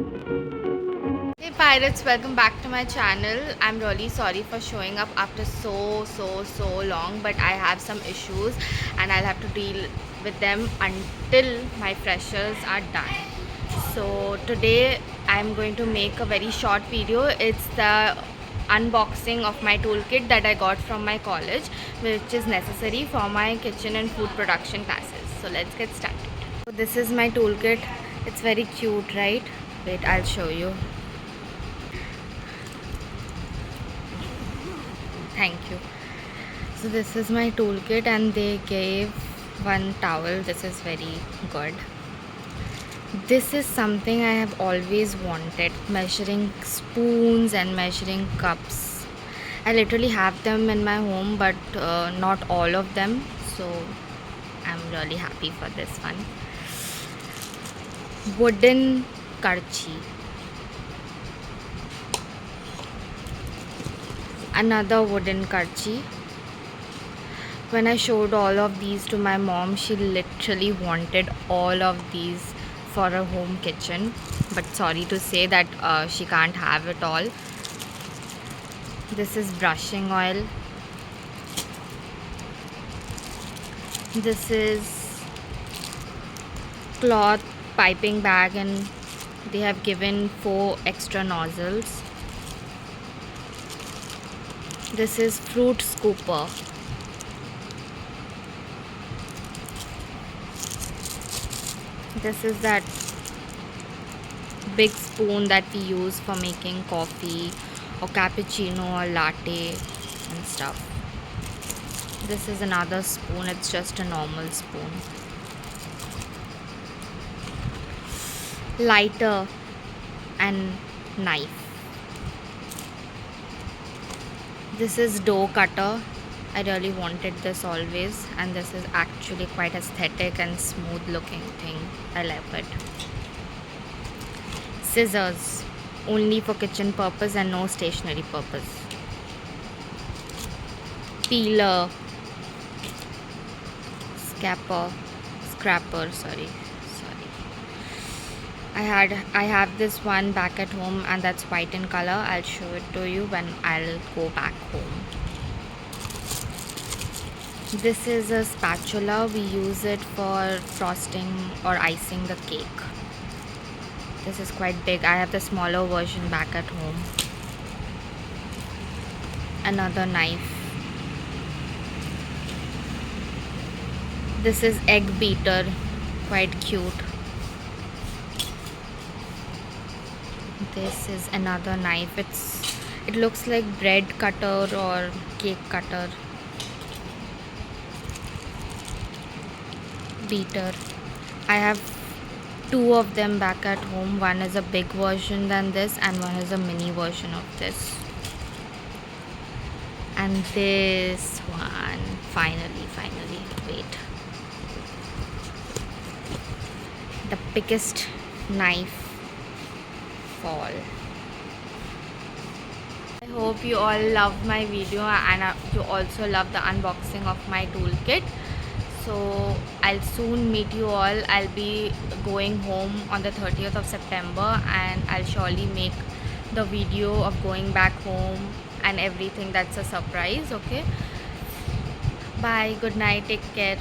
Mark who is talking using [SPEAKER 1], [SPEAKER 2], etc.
[SPEAKER 1] Hey pirates, welcome back to my channel. I'm really sorry for showing up after so long, but I have some issues and I'll have to deal with them until my freshers are done. So today I'm going to make a very short video. It's the unboxing of my toolkit that I got from my college, which is necessary for my kitchen and food production classes. So let's get started. So this is my toolkit. It's very cute, right? Wait, I'll show you. Thank you. So this is my toolkit and they gave one towel. This is very good. This is something I have always wanted, measuring spoons and measuring cups. I literally have them in my home, but not all of them, so I'm really happy for this one. Wooden karchi. Another wooden karchi. When I showed all of these to my mom, she literally wanted all of these for her home kitchen, but sorry to say that she can't have it all. This is brushing oil. This is cloth piping bag and they have given 4 extra nozzles. This is fruit scooper. This is that big spoon that we use for making coffee or cappuccino or latte and stuff. This is another spoon, it's just a normal spoon. Lighter and knife. This is dough cutter. I really wanted this always, and this is actually quite aesthetic and smooth looking thing. I love it. Scissors, only for kitchen purpose and no stationary purpose. Peeler, scraper, sorry. I have this one back at home and that's white in color. I'll show it to you when I'll go back home. This is a spatula. We use it for frosting or icing the cake. This is quite big. I have the smaller version back at home. Another knife. This is egg beater. Quite cute. This is another knife. It looks like bread cutter or cake cutter. Beater. I have 2 of them back at home. One is a big version than this and one is a mini version of this. And this one, finally, wait. The biggest knife. Fall. I hope you all loved my video and you also love the unboxing of my toolkit. So I'll soon meet you all. I'll be going home on the 30th of September and I'll surely make the video of going back home and everything. That's a surprise. Okay, bye, good night, take care.